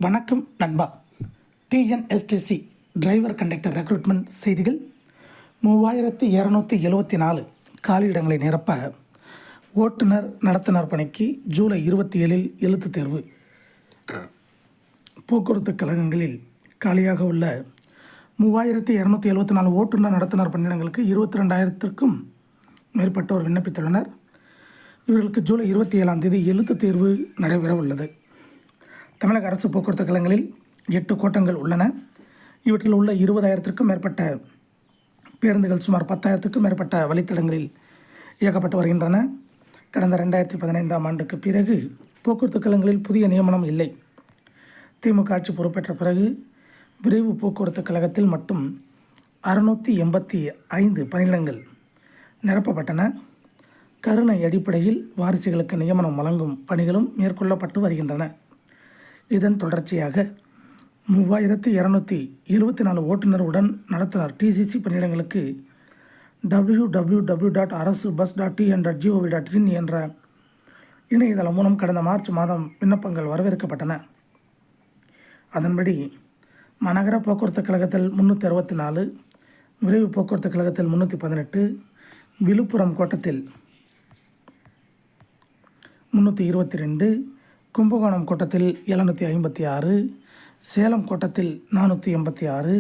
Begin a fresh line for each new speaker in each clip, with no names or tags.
வணக்கம் நண்பா. TNSTC driver conductor recruitment செய்திகள். 3274 காலியிடங்களை நிரப்ப ஓட்டுநர் நடத்துனர் பணிக்கு ஜூலை 27 எழுத்துத் தேர்வு. போக்குவரத்து கழகங்களில் காலியாக உள்ள 3274 ஓட்டுநர் நடத்துனர் பணியிடங்களுக்கு 22,000க்கும் மேற்பட்டோர் விண்ணப்பித்துள்ளனர். இவர்களுக்கு ஜூலை 27 எழுத்துத் தேர்வு நடைபெற உள்ளது. தமிழக அரசு போக்குவரத்து கழகங்களில் 8 கோட்டங்கள் உள்ளன. இவற்றில் உள்ள 20,000க்கும் மேற்பட்ட பேருந்துகள் சுமார் 10,000க்கும் மேற்பட்ட வழித்தடங்களில் இயக்கப்பட்டு வருகின்றன. கடந்த 2015ஆம் ஆண்டுக்கு பிறகு போக்குவரத்து கழகங்களில் புதிய நியமனம் இல்லை. திமுக ஆட்சி பொறுப்பேற்ற பிறகு விரைவு போக்குவரத்து கழகத்தில் மட்டும் 685 பணியிடங்கள் நிரப்பப்பட்டன. கருணை அடிப்படையில் வாரிசுகளுக்கு நியமனம் வழங்கும் பணிகளும் மேற்கொள்ளப்பட்டு வருகின்றன. இதன் தொடர்ச்சியாக 3274 ஓட்டுநர் உடன் நடத்துனர் டிசிசி பணியிடங்களுக்கு www.arasubus.tn.gov.in என்ற இணையதளம் மூலம் கடந்த மார்ச் மாதம் விண்ணப்பங்கள் வரவேற்கப்பட்டன. அதன்படி மாநகர போக்குவரத்து கழகத்தில் 364, விரைவு போக்குவரத்து கழகத்தில் 318, விழுப்புரம் கோட்டத்தில் 322, கும்பகோணம் கோட்டத்தில் 756, சேலம் கோட்டத்தில் 486,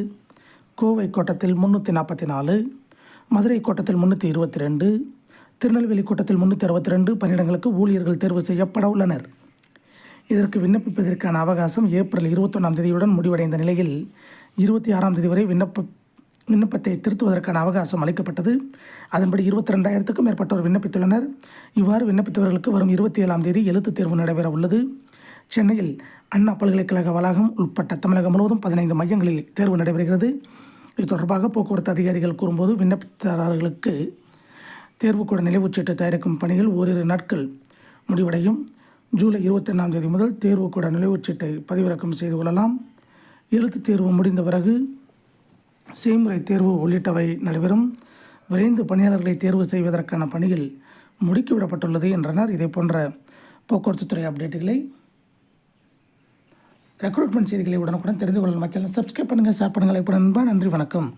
கோவை கோட்டத்தில் 344, மதுரை கோட்டத்தில் 322, திருநெல்வேலி கோட்டத்தில் 362 பணியிடங்களுக்கு ஊழியர்கள் தேர்வு செய்யப்பட உள்ளனர். இதற்கு விண்ணப்பிப்பதற்கான அவகாசம் ஏப்ரல் 21ஆம் தேதியுடன் முடிவடைந்த நிலையில் 26ஆம் தேதி வரை விண்ணப்பத்தை திருத்துவதற்கான அவகாசம் அளிக்கப்பட்டது. அதன்படி 22,000க்கும் மேற்பட்டோர் விண்ணப்பித்துள்ளனர். இவ்வாறு விண்ணப்பித்தவர்களுக்கு வரும் 27ஆம் தேதி எழுத்துத் தேர்வு நடைபெற உள்ளது. சென்னையில் அண்ணா பல்கலைக்கழக வளாகம் உட்பட்ட தமிழகம் முழுவதும் 15 மையங்களில் தேர்வு நடைபெறுகிறது. இது தொடர்பாக போக்குவரத்து அதிகாரிகள் கூறும்போது, விண்ணப்பதாரர்களுக்கு தேர்வுக்கூட நிலைவுச்சீட்டு தயாரிக்கும் பணிகள் ஓரிரு நாட்கள் முடிவடையும். ஜூலை 21ஆம் தேதி முதல் தேர்வுக்கூட நிலைவுச்சீட்டை பதிவிறக்கம் செய்து கொள்ளலாம். எழுத்துத் தேர்வு முடிந்த பிறகு செய்முறை தேர்வு உள்ளிட்டவை நடைபெறும். விரைந்து பணியாளர்களை தேர்வு செய்வதற்கான பணிகள் முடுக்கிவிடப்பட்டுள்ளது என்றனர். இதே போன்ற போக்குவரத்துத்துறை அப்டேட்டுகளை, ரெக்ரூட்மெண்ட் செய்திகளை உடனுக்குடன் தெரிந்து கொள்ள சேனலை சப்ஸ்கிரைப் பண்ணுங்கள், ஷேர் பண்ணுங்கள். இப்போ நண்பா, நன்றி, வணக்கம்.